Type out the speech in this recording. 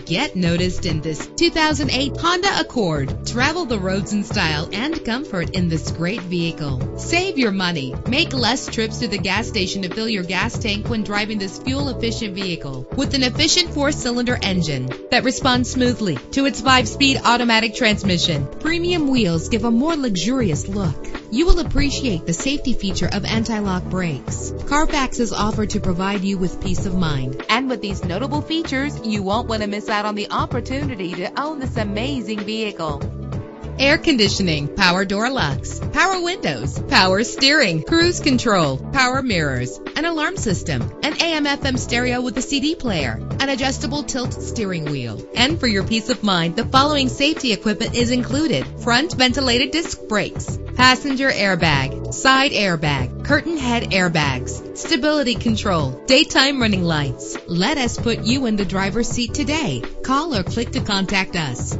Get noticed in this 2008 Honda Accord. Travel the roads in style and comfort in this great vehicle. Save your money. Make less trips to the gas station to fill your gas tank when driving this fuel-efficient vehicle. With an efficient 4-cylinder engine that responds smoothly to its 5-speed automatic transmission, premium wheels give a more luxurious look. You will appreciate the safety feature of anti-lock brakes. Carfax is offered to provide you with peace of mind. And with these notable features, you won't want to miss out on the opportunity to own this amazing vehicle. Air conditioning, power door locks, power windows, power steering, cruise control, power mirrors, an alarm system, an AM/FM stereo with a CD player, an adjustable tilt steering wheel. And for your peace of mind, the following safety equipment is included: front ventilated disc brakes, passenger airbag, side airbag, curtain head airbags, stability control, daytime running lights. Let us put you in the driver's seat today. Call or click to contact us.